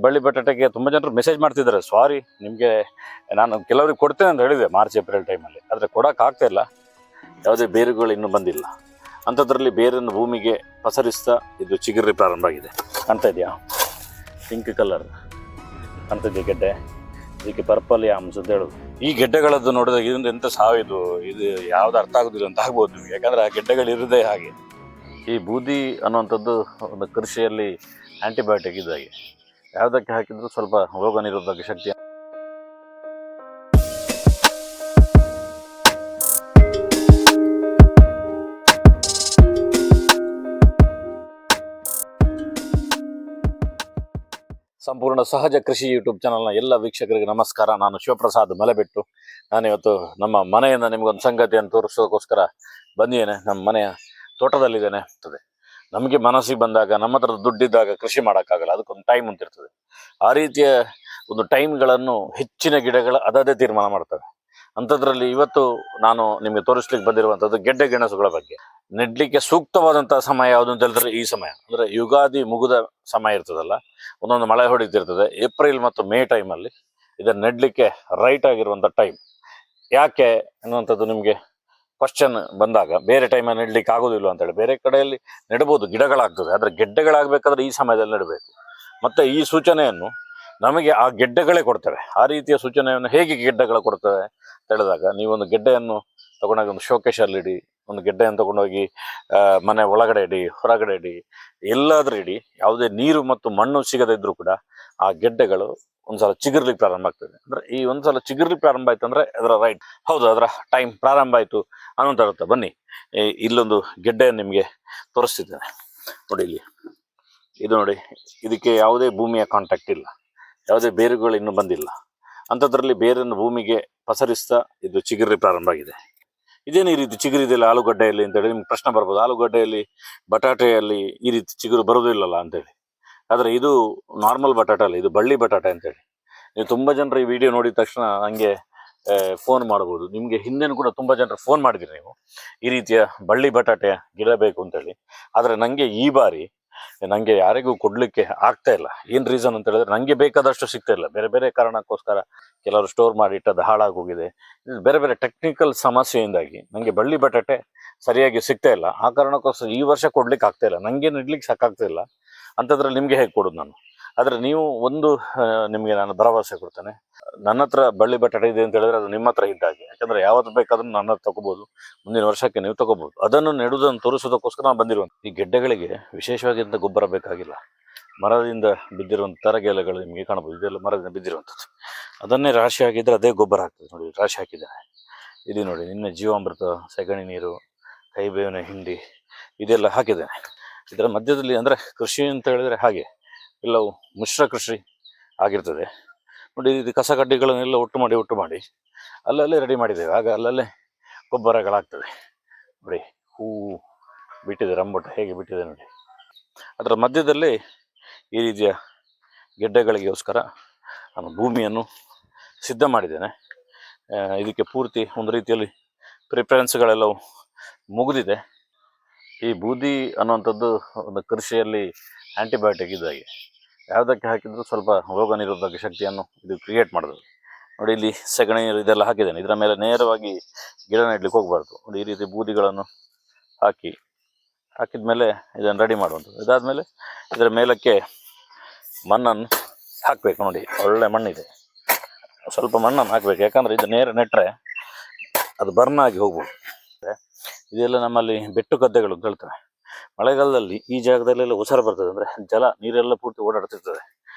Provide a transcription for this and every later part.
ಬಳ್ಳಿ ಬಟಾಟೆಗೆ ತುಂಬ ಜನರು ಮೆಸೇಜ್ ಮಾಡ್ತಿದ್ದಾರೆ, ಸಾರಿ ನಿಮಗೆ ನಾನು ಕೆಲವ್ರಿಗೆ ಕೊಡ್ತೇನೆ ಅಂತ ಹೇಳಿದೆ ಮಾರ್ಚ್ ಏಪ್ರಿಲ್ ಟೈಮಲ್ಲಿ, ಆದರೆ ಕೊಡೋಕ್ಕಾಗ್ತಾ ಇಲ್ಲ, ಯಾವುದೇ ಬೇರುಗಳು ಇನ್ನೂ ಬಂದಿಲ್ಲ. ಅಂಥದ್ರಲ್ಲಿ ಬೇರನ್ನು ಭೂಮಿಗೆ ಪಸರಿಸ್ತಾ ಇದು ಚಿಗುರಿ ಪ್ರಾರಂಭ ಆಗಿದೆ. ಕಾಣ್ತಾ ಇದೆಯಾ, ಪಿಂಕ್ ಕಲರ್ ಕಾಣ್ತಾ ಇದೆಯಾ ಗೆಡ್ಡೆ, ಇದಕ್ಕೆ ಪರ್ಪಲ್ ಯಾಮ್ಸ್ ಅಂತ ಹೇಳೋದು. ಈ ಗೆಡ್ಡೆಗಳದ್ದು ನೋಡಿದ್ರೆ ಇದರಿಂದ ಎಂಥ ಸಾವಿದು, ಇದು ಯಾವ್ದು ಅರ್ಥ ಆಗೋದಿಲ್ಲ ಅಂತ ಆಗ್ಬೋದು ನಿಮಗೆ, ಯಾಕಂದರೆ ಆ ಗೆಡ್ಡೆಗಳಿರೋದೇ ಹಾಗೆ. ಈ ಬೂದಿ ಅನ್ನುವಂಥದ್ದು ಒಂದು ಕೃಷಿಯಲ್ಲಿ ಆ್ಯಂಟಿಬಯೋಟಿಕ್ ಇದ್ದಾಗೆ, ಯಾವುದಕ್ಕೆ ಹಾಕಿದರೂ ಸ್ವಲ್ಪ ರೋಗ ನಿರೋಧಕ ಶಕ್ತಿ. ಸಂಪೂರ್ಣ ಸಹಜ ಕೃಷಿ ಯೂಟ್ಯೂಬ್ ಚಾನಲ್ನ ಎಲ್ಲ ವೀಕ್ಷಕರಿಗೆ ನಮಸ್ಕಾರ. ನಾನು ಶಿವಪ್ರಸಾದ್ ಮಲೆಬೆಟ್ಟು. ನಾನಿವತ್ತು ನಮ್ಮ ಮನೆಯಿಂದ ನಿಮಗೊಂದು ಸಂಗತಿಯನ್ನು ತೋರಿಸೋದಕ್ಕೋಸ್ಕರ ಬಂದಿದ್ದೇನೆ. ನಮ್ಮ ಮನೆಯ ತೋಟದಲ್ಲಿದ್ದೇನೆ. ನಮಗೆ ಮನಸ್ಸಿಗೆ ಬಂದಾಗ, ನಮ್ಮ ಹತ್ರ ದುಡ್ಡಿದ್ದಾಗ ಕೃಷಿ ಮಾಡೋಕ್ಕಾಗಲ್ಲ, ಅದಕ್ಕೊಂದು ಟೈಮ್ ಅಂತಿರ್ತದೆ. ಆ ರೀತಿಯ ಒಂದು ಟೈಮ್ಗಳನ್ನು ಹೆಚ್ಚಿನ ಗಿಡಗಳು ಅದೇ ತೀರ್ಮಾನ ಮಾಡ್ತವೆ. ಅಂಥದ್ರಲ್ಲಿ ಇವತ್ತು ನಾನು ನಿಮಗೆ ತೋರಿಸ್ಲಿಕ್ಕೆ ಬಂದಿರುವಂಥದ್ದು ಗೆಡ್ಡೆ ಗೆಣಸುಗಳ ಬಗ್ಗೆ. ನೆಡ್ಲಿಕ್ಕೆ ಸೂಕ್ತವಾದಂಥ ಸಮಯ ಯಾವುದು ಅಂತ ಹೇಳಿದ್ರೆ ಈ ಸಮಯ, ಅಂದರೆ ಯುಗಾದಿ ಮುಗಿದ ಸಮಯ ಇರ್ತದಲ್ಲ, ಒಂದೊಂದು ಮಳೆ ಹೊಡಿತಿರ್ತದೆ, ಏಪ್ರಿಲ್ ಮತ್ತು ಮೇ ಟೈಮಲ್ಲಿ ಇದನ್ನು ನೆಡಲಿಕ್ಕೆ ರೈಟ್ ಆಗಿರುವಂಥ ಟೈಮ್. ಯಾಕೆ ಅನ್ನುವಂಥದ್ದು ನಿಮಗೆ ಕ್ವಶನ್ ಬಂದಾಗ, ಬೇರೆ ಟೈಮಲ್ಲಿ ನೆಡಲಿಕ್ಕೆ ಆಗೋದಿಲ್ಲ ಅಂತೇಳಿ, ಬೇರೆ ಕಡೆಯಲ್ಲಿ ನೆಡ್ಬೋದು, ಗಿಡಗಳಾಗ್ತದೆ, ಆದರೆ ಗೆಡ್ಡೆಗಳಾಗಬೇಕಾದ್ರೆ ಈ ಸಮಯದಲ್ಲಿ ನೆಡಬೇಕು. ಮತ್ತು ಈ ಸೂಚನೆಯನ್ನು ನಮಗೆ ಆ ಗೆಡ್ಡೆಗಳೇ ಕೊಡ್ತವೆ. ಆ ರೀತಿಯ ಸೂಚನೆಯನ್ನು ಹೇಗೆ ಗೆಡ್ಡೆಗಳು ಕೊಡ್ತವೆ ಅಂತ ಹೇಳಿದಾಗ, ನೀವೊಂದು ಗೆಡ್ಡೆಯನ್ನು ತೊಗೊಂಡೋಗಿ ಒಂದು ಶೋಕೇಶಲ್ಲಿ ಇಡಿ, ಒಂದು ಗೆಡ್ಡೆಯನ್ನು ತೊಗೊಂಡೋಗಿ ಮನೆ ಒಳಗಡೆ ಇಡಿ, ಹೊರಗಡೆ ಇಡಿ, ಎಲ್ಲಾದರೂ ಇಡಿ. ಯಾವುದೇ ನೀರು ಮತ್ತು ಮಣ್ಣು ಸಿಗದೇ ಇದ್ದರೂ ಕೂಡ ಆ ಗೆಡ್ಡೆಗಳು ಒಂದ್ಸಲ ಚಿಗುರ್ಲಿಕ್ಕೆ ಪ್ರಾರಂಭ ಆಗ್ತದೆ. ಅಂದರೆ ಈ ಒಂದ್ಸಲ ಚಿಗುರ್ಲಿಕ್ಕೆ ಪ್ರಾರಂಭ ಆಯ್ತು ಅಂದರೆ ಅದರ ರೈಟ್, ಹೌದು ಅದರ ಟೈಮ್ ಪ್ರಾರಂಭ ಆಯಿತು ಅನ್ನೋಂಥ ಅರ್ಥ. ಬನ್ನಿ, ಇಲ್ಲೊಂದು ಗೆಡ್ಡೆಯನ್ನು ನಿಮಗೆ ತೋರಿಸ್ತಿದ್ದೇನೆ ನೋಡಿ. ಇಲ್ಲಿ ಇದು ನೋಡಿ, ಇದಕ್ಕೆ ಯಾವುದೇ ಭೂಮಿಯ ಕಾಂಟ್ಯಾಕ್ಟ್ ಇಲ್ಲ, ಯಾವುದೇ ಬೇರುಗಳು ಇನ್ನೂ ಬಂದಿಲ್ಲ. ಅಂಥದ್ರಲ್ಲಿ ಬೇರನ್ನು ಭೂಮಿಗೆ ಪಸರಿಸ್ತಾ ಇದು ಚಿಗುರಿ ಪ್ರಾರಂಭ ಆಗಿದೆ. ಇದೇನು ಈ ರೀತಿ ಚಿಗುರಿದೆಯಲ್ಲ ಆಲೂಗಡ್ಡೆಯಲ್ಲಿ ಅಂತೇಳಿ ನಿಮ್ಗೆ ಪ್ರಶ್ನೆ ಬರ್ಬೋದು. ಆಲೂಗಡ್ಡೆಯಲ್ಲಿ, ಬಟಾಟೆಯಲ್ಲಿ ಈ ರೀತಿ ಚಿಗುರು ಬರೋದಿಲ್ಲಲ್ಲ ಅಂತೇಳಿ. ಆದರೆ ಇದು ನಾರ್ಮಲ್ ಬಟಾಟೆ ಅಲ್ಲ, ಇದು ಬಳ್ಳಿ ಬಟಾಟೆ ಅಂತೇಳಿ. ನೀವು ತುಂಬ ಜನರು ಈ ವಿಡಿಯೋ ನೋಡಿದ ತಕ್ಷಣ ನನಗೆ ಫೋನ್ ಮಾಡ್ಬೋದು. ನಿಮಗೆ ಹಿಂದೆನೂ ಕೂಡ ತುಂಬ ಜನರು ಫೋನ್ ಮಾಡಿದಿರಿ ನೀವು, ಈ ರೀತಿಯ ಬಳ್ಳಿ ಬಟಾಟೆ ಗಿಡ ಬೇಕು ಅಂತೇಳಿ. ಆದರೆ ನನಗೆ ಈ ಬಾರಿ ನನಗೆ ಯಾರಿಗೂ ಕೊಡಲಿಕ್ಕೆ ಆಗ್ತಾ ಇಲ್ಲ. ಏನು ರೀಸನ್ ಅಂತ ಹೇಳಿದ್ರೆ, ನನಗೆ ಬೇಕಾದಷ್ಟು ಸಿಗ್ತಾ ಇಲ್ಲ. ಬೇರೆ ಬೇರೆ ಕಾರಣಕ್ಕೋಸ್ಕರ ಕೆಲವರು ಸ್ಟೋರ್ ಮಾಡಿ ಇಟ್ಟದ್ದು ಹಾಳಾಗಿ ಹೋಗಿದೆ. ಬೇರೆ ಬೇರೆ ಟೆಕ್ನಿಕಲ್ ಸಮಸ್ಯೆಯಿಂದಾಗಿ ನನಗೆ ಬಳ್ಳಿ ಬಟಾಟೆ ಸರಿಯಾಗಿ ಸಿಗ್ತಾ ಇಲ್ಲ. ಆ ಕಾರಣಕ್ಕೋಸ್ಕರ ಈ ವರ್ಷ ಕೊಡ್ಲಿಕ್ಕೆ ಆಗ್ತಾ ಇಲ್ಲ, ನನಗೆ ನೆಡ್ಲಿಕ್ಕೆ ಸಾಕಾಗ್ತಾ ಇಲ್ಲ. ಅಂಥದ್ರಲ್ಲಿ ನಿಮಗೆ ಹೇಗೆ ಕೊಡೋದು ನಾನು? ಆದರೆ ನೀವು ಒಂದು ನಿಮಗೆ ನಾನು ಭರವಸೆ ಕೊಡ್ತೇನೆ, ನನ್ನ ಹತ್ರ ಬಳ್ಳಿ ಬಟಾಟೆ ಇದೆ ಅಂತ ಹೇಳಿದ್ರೆ ಅದು ನಿಮ್ಮ ಹತ್ರ ಇದ್ದಾಗೆ. ಯಾಕಂದರೆ ಯಾವತ್ತು ಬೇಕಾದ್ರೂ ನನ್ನ ಹತ್ರ ತೊಗೋಬೋದು, ಮುಂದಿನ ವರ್ಷಕ್ಕೆ ನೀವು ತೊಗೋಬೋದು. ಅದನ್ನು ನೆಡುವುದನ್ನು ತೋರಿಸೋದಕ್ಕೋಸ್ಕರ ನಾನು ಬಂದಿರುವಂಥ. ಈ ಗೆಡ್ಡೆಗಳಿಗೆ ವಿಶೇಷವಾಗಿ ಅಂತ ಗೊಬ್ಬರ ಬೇಕಾಗಿಲ್ಲ. ಮರದಿಂದ ಬಿದ್ದಿರುವಂಥ ತರಗೆಲೆಗಳು ನಿಮಗೆ ಕಾಣ್ಬೋದು, ಇದೆಲ್ಲ ಮರದಿಂದ ಬಿದ್ದಿರುವಂಥದ್ದು. ಅದನ್ನೇ ರಾಶಿ ಹಾಕಿದರೆ ಅದೇ ಗೊಬ್ಬರ ಆಗ್ತದೆ ನೋಡಿ. ರಾಶಿ ಹಾಕಿದ್ದಾರೆ ಇದು ನೋಡಿ, ನಿನ್ನೆ ಜೀವಾಮೃತ, ಸಗಣಿ ನೀರು, ಕೈಬೇವಿನ ಹಿಂಡಿ ಇದೆಲ್ಲ ಹಾಕಿದ್ದೇನೆ. ಇದರ ಮಧ್ಯದಲ್ಲಿ, ಅಂದರೆ ಕೃಷಿ ಅಂತ ಹೇಳಿದರೆ ಹಾಗೆ ಎಲ್ಲವೂ ಮಿಶ್ರ ಕೃಷಿ ಆಗಿರ್ತದೆ ನೋಡಿ. ಇದು ಕಸ ಕಡ್ಡಿಗಳನ್ನೆಲ್ಲ ಒಟ್ಟು ಮಾಡಿ ಅಲ್ಲಲ್ಲೇ ರೆಡಿ ಮಾಡಿದ್ದೇವೆ. ಆಗ ಅಲ್ಲಲ್ಲೇ ಗೊಬ್ಬರಗಳಾಗ್ತದೆ ನೋಡಿ. ಹೂವು ಬಿಟ್ಟಿದೆ, ರಂಬಟ ಹೇಗೆ ಬಿಟ್ಟಿದೆ ನೋಡಿ. ಅದರ ಮಧ್ಯದಲ್ಲಿ ಈ ರೀತಿಯ ಗೆಡ್ಡೆಗಳಿಗೋಸ್ಕರ ನಾನು ಭೂಮಿಯನ್ನು ಸಿದ್ಧ ಮಾಡಿದ್ದೇನೆ. ಇದಕ್ಕೆ ಪೂರ್ತಿ ಒಂದು ರೀತಿಯಲ್ಲಿ ಪ್ರಿಫರೆನ್ಸ್ಗಳೆಲ್ಲವೂ ಮುಗಿದಿದೆ. ಈ ಬೂದಿ ಅನ್ನುವಂಥದ್ದು ಒಂದು ಕೃಷಿಯಲ್ಲಿ ಆ್ಯಂಟಿಬಯೋಟಿಕ್ ಇದ್ದಾಗೆ, ಯಾವುದಕ್ಕೆ ಹಾಕಿದರೂ ಸ್ವಲ್ಪ ರೋಗ ನಿರೋಧಕ ಶಕ್ತಿಯನ್ನು ಇದು ಕ್ರಿಯೇಟ್ ಮಾಡೋದು ನೋಡಿ. ಇಲ್ಲಿ ಸಗಣಿ ನೀರು ಇದೆಲ್ಲ ಹಾಕಿದ್ದೇನೆ. ಇದರ ಮೇಲೆ ನೇರವಾಗಿ ಗಿಡ ನೆಡಲಿಕ್ಕೆ ಹೋಗಬಾರ್ದು ನೋಡಿ. ಈ ರೀತಿ ಬೂದಿಗಳನ್ನು ಹಾಕಿದ ಮೇಲೆ ಇದನ್ನು ರೆಡಿ ಮಾಡುವಂಥದ್ದು. ಇದಾದಮೇಲೆ ಇದರ ಮೇಲಕ್ಕೆ ಮಣ್ಣನ್ನು ಹಾಕಬೇಕು ನೋಡಿ. ಒಳ್ಳೆ ಮಣ್ಣಿದೆ, ಸ್ವಲ್ಪ ಮಣ್ಣನ್ನು ಹಾಕಬೇಕು, ಯಾಕಂದರೆ ಇದು ನೇರ ನೆಟ್ಟರೆ ಅದು ಬರ್ನ್ ಆಗಿ ಹೋಗ್ಬೋದು. ಇದೆಲ್ಲ ನಮ್ಮಲ್ಲಿ ಬೆಟ್ಟು ಗದ್ದೆಗಳು ಅಂತ ಹೇಳ್ತಾರೆ. ಮಳೆಗಾಲದಲ್ಲಿ ಈ ಜಾಗದಲ್ಲೆಲ್ಲ ಉಸಿರು ಬರ್ತದೆ, ಅಂದರೆ ಜಲ ನೀರೆಲ್ಲ ಪೂರ್ತಿ ಓಡಾಡ್ತಿರ್ತದೆ.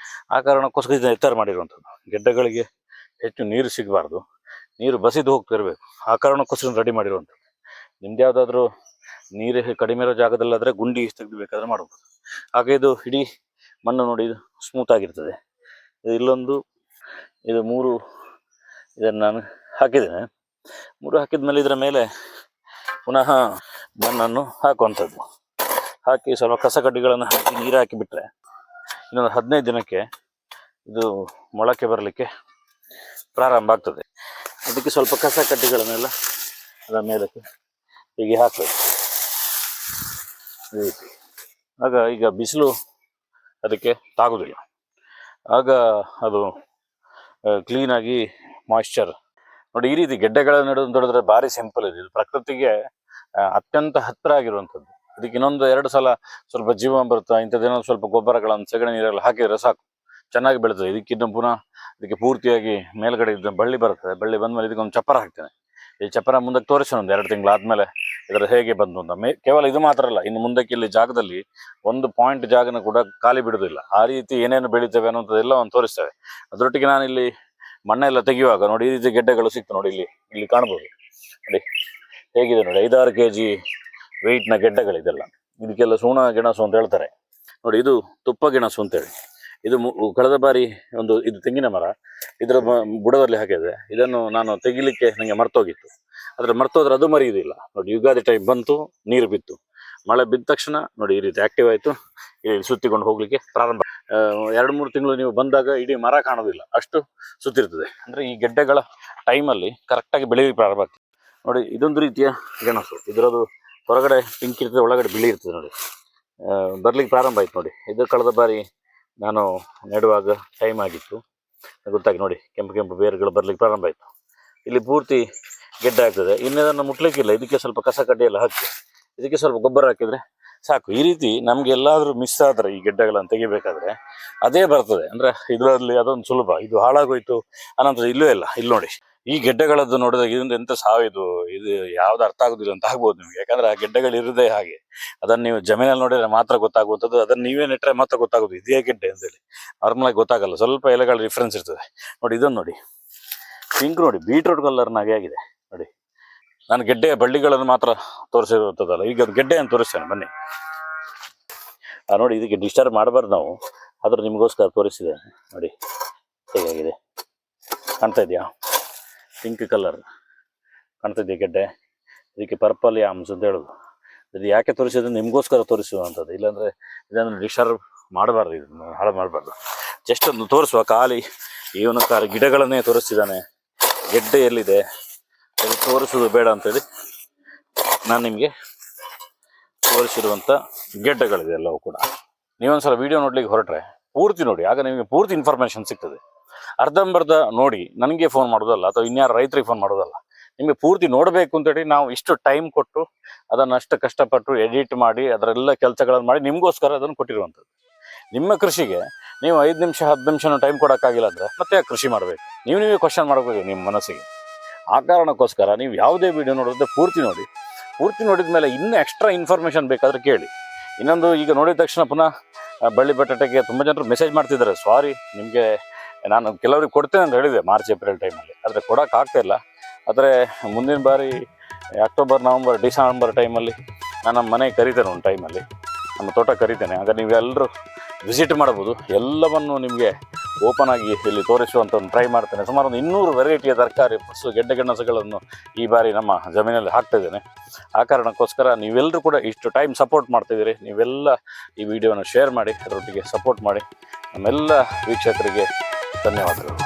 ಆ ಕಾರಣಕ್ಕೋಸ್ಕರ ಇದನ್ನು ಎತ್ತರ ಮಾಡಿರುವಂಥದ್ದು. ಗೆಡ್ಡೆಗಳಿಗೆ ಹೆಚ್ಚು ನೀರು ಸಿಗಬಾರ್ದು, ನೀರು ಬಸಿದು ಹೋಗ್ತಿರ್ಬೇಕು. ಆ ಕಾರಣಕ್ಕೋಸ್ಕರ ರೆಡಿ ಮಾಡಿರುವಂಥದ್ದು. ನಿಮ್ದು ಯಾವುದಾದ್ರೂ ನೀರು ಕಡಿಮೆ ಇರೋ ಜಾಗದಲ್ಲಾದರೆ ಗುಂಡಿ ತೆಗೆದುಬೇಕಾದ್ರೆ ಮಾಡ್ಬೋದು. ಹಾಗೆ ಇದು ಇಡೀ ಮಣ್ಣು ನೋಡಿ, ಇದು ಸ್ಮೂತ್ ಆಗಿರ್ತದೆ. ಇಲ್ಲೊಂದು, ಇದು 3 ಇದನ್ನು ನಾನು ಹಾಕಿದ್ದೇನೆ. 3 ಹಾಕಿದ ಮೇಲೆ ಇದರ ಮೇಲೆ ಪುನಃ ಮಣ್ಣನ್ನು ಹಾಕುವಂಥದ್ದು. ಹಾಕಿ ಸ್ವಲ್ಪ ಕಸ ಕಡ್ಡಿಗಳನ್ನು ಹಾಕಿ ನೀರು ಹಾಕಿಬಿಟ್ರೆ ಇನ್ನೊಂದು 15 ದಿನಕ್ಕೆ ಇದು ಮೊಳಕೆ ಬರಲಿಕ್ಕೆ ಪ್ರಾರಂಭ ಆಗ್ತದೆ. ಅದಕ್ಕೆ ಸ್ವಲ್ಪ ಕಸ ಕಡ್ಡಿಗಳನ್ನೆಲ್ಲ ಅದರ ಮೇಲಕ್ಕೆ ಹೀಗೆ ಹಾಕಬೇಕು. ಆಗ ಈಗ ಬಿಸಿಲು ಅದಕ್ಕೆ ತಾಗುವುದಿಲ್ಲ. ಆಗ ಅದು ಕ್ಲೀನಾಗಿ ಮಾಯಿಶ್ಚರ್ ನೋಡಿ. ಈ ರೀತಿ ಗೆಡ್ಡೆಗಳನ್ನು ನೆಡೋದು ಅಂತ ಹೇಳಿದ್ರೆ ಭಾರಿ ಸಿಂಪಲ್ ಇದೆ. ಇದು ಪ್ರಕೃತಿಗೆ ಅತ್ಯಂತ ಹತ್ತಿರ ಆಗಿರುವಂಥದ್ದು. ಇದಕ್ಕೆ ಇನ್ನೊಂದು 2 ಸಲ ಸ್ವಲ್ಪ ಜೀವಾಮೃತ ಇಂಥದ್ದೇನೋ ಸ್ವಲ್ಪ ಗೊಬ್ಬರಗಳನ್ನು ಸಗಣಿ ನೀರೆಲ್ಲ ಹಾಕಿದರೆ ಸಾಕು, ಚೆನ್ನಾಗಿ ಬೆಳೀತದೆ. ಇದಕ್ಕಿಂತ ಪುನಃ ಇದಕ್ಕೆ ಪೂರ್ತಿಯಾಗಿ ಮೇಲ್ಗಡೆ ಇದ್ದ ಬಳ್ಳಿ ಬರ್ತದೆ. ಬಳ್ಳಿ ಬಂದಮೇಲೆ ಇದಕ್ಕೊಂದು ಚಪ್ಪರ ಹಾಕ್ತೇನೆ. ಈ ಚಪ್ಪರ ಮುಂದಕ್ಕೆ ತೋರಿಸೋಣ ಒಂದು 2 ತಿಂಗಳು ಆದಮೇಲೆ ಇದರ ಹೇಗೆ ಬಂದು ಅಂತ. ಕೇವಲ ಇದು ಮಾತ್ರ ಅಲ್ಲ, ಇನ್ನು ಮುಂದಕ್ಕೆ ಇಲ್ಲಿ ಜಾಗದಲ್ಲಿ ಒಂದು ಪಾಯಿಂಟ್ ಜಾಗನ ಕೂಡ ಖಾಲಿ ಬಿಡುವುದಿಲ್ಲ. ಆ ರೀತಿ ಏನೇನು ಬೆಳೀತವೆ ಅನ್ನೋಂಥದ್ದೆಲ್ಲ ಒಂದು ತೋರಿಸ್ತೇವೆ. ಅದರೊಟ್ಟಿಗೆ ನಾನಿಲ್ಲಿ ಮಣ್ಣೆಲ್ಲ ತೆಗೆಯುವಾಗ ನೋಡಿ ಈ ರೀತಿ ಗೆಡ್ಡೆಗಳು ಸಿಕ್ತು ನೋಡಿ. ಇಲ್ಲಿ ಕಾಣ್ಬೋದು ನೋಡಿ ಹೇಗಿದೆ ನೋಡಿ. 5-6 kg ವೆಯ್ಟ್ನ ಗೆಡ್ಡೆಗಳಿದೆಲ್ಲ. ಇದಕ್ಕೆಲ್ಲ ಸೂಣ ಗೆಣಸು ಅಂತ ಹೇಳ್ತಾರೆ ನೋಡಿ. ಇದು ತುಪ್ಪ ಗೆಣಸು ಅಂತೇಳಿ. ಇದು ಕಳೆದ ಬಾರಿ ಇದು ತೆಂಗಿನ ಮರ, ಇದರ ಬುಡದಲ್ಲಿ ಹಾಕಿದೆ. ಇದನ್ನು ನಾನು ತೆಗಿಲಿಕ್ಕೆ ನನಗೆ ಮರ್ತೋಗಿತ್ತು. ಆದರೆ ಮರ್ತೋದ್ರೆ ಅದು ಮರೆಯುವುದಿಲ್ಲ ನೋಡಿ. ಯುಗಾದಿ ಟೈಮ್ ಬಂತು, ನೀರು ಬಿತ್ತು, ಮಳೆ ಬಿದ್ದ ತಕ್ಷಣ ನೋಡಿ ಈ ರೀತಿ ಆಕ್ಟಿವ್ ಆಯಿತು. ಇಲ್ಲಿ ಸುತ್ತಿಕೊಂಡು ಹೋಗ್ಲಿಕ್ಕೆ ಪ್ರಾರಂಭ. 2-3 ತಿಂಗಳು ನೀವು ಬಂದಾಗ ಇಡೀ ಮರ ಕಾಣೋದಿಲ್ಲ, ಅಷ್ಟು ಸುತ್ತಿರ್ತದೆ. ಅಂದರೆ ಈ ಗೆಡ್ಡೆಗಳ ಟೈಮಲ್ಲಿ ಕರೆಕ್ಟಾಗಿ ಬೆಳೆಯಲಿಕ್ಕೆ ಪ್ರಾರಂಭ ಆಗ್ತದೆ ನೋಡಿ. ಇದೊಂದು ರೀತಿಯ ಗೆಣಸು. ಇದರದು ಹೊರಗಡೆ ಪಿಂಕ್ ಇರ್ತದೆ, ಒಳಗಡೆ ಬಿಳಿ ಇರ್ತದೆ ನೋಡಿ. ಬರ್ಲಿಕ್ಕೆ ಪ್ರಾರಂಭ ಆಯ್ತು ನೋಡಿ. ಇದು ಕಳೆದ ಬಾರಿ ನಾನು ನೆಡುವಾಗ ಟೈಮ್ ಆಗಿತ್ತು, ಗೊತ್ತಾಗಿ ನೋಡಿ. ಕೆಂಪು ಬೇರುಗಳು ಬರ್ಲಿಕ್ಕೆ ಪ್ರಾರಂಭ ಆಯಿತು. ಇಲ್ಲಿ ಪೂರ್ತಿ ಗೆಡ್ಡೆ ಆಗ್ತದೆ. ಇನ್ನದನ್ನು ಮುಟ್ಲಿಕ್ಕಿಲ್ಲ. ಇದಕ್ಕೆ ಸ್ವಲ್ಪ ಕಸ ಕಡ್ಡಿ ಎಲ್ಲ ಹಾಕಿ ಇದಕ್ಕೆ ಸ್ವಲ್ಪ ಗೊಬ್ಬರ ಹಾಕಿದರೆ ಸಾಕು. ಈ ರೀತಿ ನಮ್ಗೆ ಎಲ್ಲಾದರೂ ಮಿಸ್ ಆದರೆ ಈ ಗೆಡ್ಡೆಗಳನ್ನು ತೆಗಿಬೇಕಾದ್ರೆ ಅದೇ ಬರ್ತದೆ. ಅಂದರೆ ಇದರಲ್ಲಿ ಅದೊಂದು ಸುಲಭ. ಇದು ಹಾಳಾಗೋಯ್ತು ಅನಂತರ ಇಲ್ಲೂ ಇಲ್ಲ. ಇಲ್ಲಿ ನೋಡಿ ಈ ಗೆಡ್ಡೆಗಳದ್ದು ನೋಡಿದಾಗ ಇದರಿಂದ ಎಂತ ಸಾವಿದು, ಇದು ಯಾವ್ದು ಅರ್ಥ ಆಗೋದಿಲ್ಲ ಅಂತ ಆಗ್ಬೋದು ನಿಮ್ಗೆ. ಯಾಕಂದ್ರೆ ಆ ಗೆಡ್ಡೆಗಳು ಇರೋದೇ ಹಾಗೆ. ಅದನ್ನು ನೀವು ಜಮೀನಲ್ಲಿ ನೋಡಿದ್ರೆ ಮಾತ್ರ ಗೊತ್ತಾಗುವಂಥದ್ದು. ಅದನ್ನು ನೀವೇ ನೆಟ್ಟರೆ ಮಾತ್ರ ಗೊತ್ತಾಗೋದು ಇದೇ ಗೆಡ್ಡೆ ಅಂತೇಳಿ. ನಾರ್ಮಲ್ ಆಗಿ ಗೊತ್ತಾಗಲ್ಲ, ಸ್ವಲ್ಪ ಎಲೆಗಳ ಡಿಫ್ರೆನ್ಸ್ ಇರ್ತದೆ ನೋಡಿ. ಇದನ್ನು ನೋಡಿ, ಪಿಂಕ್ ನೋಡಿ, ಬೀಟ್ರೂಟ್ ಕಲರ್ನಾಗೆ ಆಗಿದೆ ನೋಡಿ. ನಾನು ಗೆಡ್ಡೆಯ ಬಳ್ಳಿಗಳನ್ನು ಮಾತ್ರ ತೋರಿಸಿರುವಂಥದ್ದಲ್ಲ, ಈಗ ಅದು ಗೆಡ್ಡೆಯನ್ನು ತೋರಿಸ್ತೇನೆ ಬನ್ನಿ. ನೋಡಿ, ಇದಕ್ಕೆ ಡಿಸ್ಟರ್ಬ್ ಮಾಡಬಾರ್ದು ನಾವು, ಆದರೂ ನಿಮಗೋಸ್ಕರ ತೋರಿಸಿದ್ದೇನೆ ನೋಡಿ ಹೇಗಾಗಿದೆ. ಕಾಣ್ತಾ ಇದೆಯಾ? ಪಿಂಕ್ ಕಲರ್ ಕಾಣ್ತಾ ಇದೆಯಾ ಗೆಡ್ಡೆ? ಇದಕ್ಕೆ ಪರ್ಪಲ್ ಯಾಮ್ಸ್ ಅಂತ ಹೇಳೋದು. ಇದು ಯಾಕೆ ತೋರಿಸಿದ್ರೆ ನಿಮಗೋಸ್ಕರ ತೋರಿಸುವಂಥದ್ದು, ಇಲ್ಲಾಂದರೆ ಇದನ್ನು ಡಿಸ್ಟರ್ಬ್ ಮಾಡಬಾರ್ದು, ಇದನ್ನು ಹಾಳು ಮಾಡಬಾರ್ದು. ಜಸ್ಟ್ ಒಂದು ತೋರಿಸುವ ಖಾಲಿ ಇವನು ಗಿಡಗಳನ್ನೇ ತೋರಿಸ್ತಿದ್ದಾನೆ. ಗೆಡ್ಡೆ ಎಲ್ಲಿದೆ ಅದು ತೋರಿಸೋದು ಬೇಡ ಅಂತೇಳಿ ನಾನು ನಿಮಗೆ ತೋರಿಸಿರುವಂಥ ಗೆಡ್ಡೆಗಳಿದೆ ಎಲ್ಲವೂ ಕೂಡ. ನೀವೊಂದ್ಸಲ ವಿಡಿಯೋ ನೋಡ್ಲಿಕ್ಕೆ ಹೊರಟ್ರೆ ಪೂರ್ತಿ ನೋಡಿ, ಆಗ ನಿಮಗೆ ಪೂರ್ತಿ ಇನ್ಫಾರ್ಮೇಷನ್ ಸಿಗ್ತದೆ. ಅರ್ಧಂಬರ್ಧ ನೋಡಿ ನನಗೆ ಫೋನ್ ಮಾಡೋದಲ್ಲ, ಅಥವಾ ಇನ್ಯಾರು ರೈತರಿಗೆ ಫೋನ್ ಮಾಡೋದಲ್ಲ. ನಿಮಗೆ ಪೂರ್ತಿ ನೋಡಬೇಕು ಅಂತೇಳಿ ನಾವು ಇಷ್ಟು ಟೈಮ್ ಕೊಟ್ಟು ಅದನ್ನು ಅಷ್ಟು ಕಷ್ಟಪಟ್ಟು ಎಡಿಟ್ ಮಾಡಿ ಅದರೆಲ್ಲ ಕೆಲಸಗಳನ್ನು ಮಾಡಿ ನಿಮಗೋಸ್ಕರ ಅದನ್ನು ಕೊಟ್ಟಿರುವಂಥದ್ದು. ನಿಮ್ಮ ಕೃಷಿಗೆ ನೀವು 5 ನಿಮಿಷ 10 ನಿಮಿಷನೂ ಟೈಮ್ ಕೊಡೋಕ್ಕಾಗಿಲ್ಲ ಅಂದರೆ ಮತ್ತೆ ಕೃಷಿ ಮಾಡಬೇಕು. ನೀವೇ ಕ್ವಶನ್ ಮಾಡಬೇಕು ನಿಮ್ಮ ಮನಸ್ಸಿಗೆ. ಆ ಕಾರಣಕ್ಕೋಸ್ಕರ ನೀವು ಯಾವುದೇ ವಿಡಿಯೋ ನೋಡೋದ್ರೆ ಪೂರ್ತಿ ನೋಡಿ. ಪೂರ್ತಿ ನೋಡಿದ ಮೇಲೆ ಇನ್ನೂ ಎಕ್ಸ್ಟ್ರಾ ಇನ್ಫಾರ್ಮೇಷನ್ ಬೇಕಾದರೆ ಕೇಳಿ. ಇನ್ನೊಂದು, ಈಗ ನೋಡಿದ ತಕ್ಷಣ ಪುನಃ ಬಳ್ಳಿ ಬಟಾಟೆಗೆ ತುಂಬ ಜನರು ಮೆಸೇಜ್ ಮಾಡ್ತಿದ್ದಾರೆ, ಸಾರಿ ನಿಮಗೆ ನಾನು ಕೆಲವ್ರಿಗೆ ಕೊಡ್ತೇನೆ ಅಂತ ಹೇಳಿದೆ ಮಾರ್ಚ್ ಏಪ್ರಿಲ್ ಟೈಮಲ್ಲಿ, ಆದರೆ ಕೊಡೋಕ್ಕಾಗ್ತಾಯಿಲ್ಲ. ಆದರೆ ಮುಂದಿನ ಬಾರಿ ಅಕ್ಟೋಬರ್ ನವಂಬರ್ ಡಿಸೆಂಬರ್ ಟೈಮಲ್ಲಿ ನಾನು ನಮ್ಮ ಮನೆಗೆ ಕರಿತೇನೆ, ಒಂದು ಟೈಮಲ್ಲಿ ನಮ್ಮ ತೋಟ ಕರಿತೇನೆ. ಆಗ ನೀವೆಲ್ಲರೂ ವಿಸಿಟ್ ಮಾಡ್ಬೋದು. ಎಲ್ಲವನ್ನು ನಿಮಗೆ ಓಪನ್ ಆಗಿ ಇಲ್ಲಿ ತೋರಿಸುವಂಥ ಒಂದು ಟ್ರೈ ಮಾಡ್ತೇನೆ. ಸುಮಾರು ಒಂದು 200 ವೆರೈಟಿಯ ತರಕಾರಿ ಪ್ಲಸ್ ಗೆಡ್ಡೆ ಗೆಣಸುಗಳನ್ನು ಈ ಬಾರಿ ನಮ್ಮ ಜಮೀನಲ್ಲಿ ಹಾಕ್ತಾಯಿದ್ದೇನೆ. ಆ ಕಾರಣಕ್ಕೋಸ್ಕರ ನೀವೆಲ್ಲರೂ ಕೂಡ ಇಷ್ಟು ಟೈಮ್ ಸಪೋರ್ಟ್ ಮಾಡ್ತಿದ್ದೀರಿ. ನೀವೆಲ್ಲ ಈ ವಿಡಿಯೋನ ಶೇರ್ ಮಾಡಿ, ಅದರೊಟ್ಟಿಗೆ ಸಪೋರ್ಟ್ ಮಾಡಿ. ನಮ್ಮೆಲ್ಲ ವೀಕ್ಷಕರಿಗೆ ಧನ್ಯವಾದಗಳು.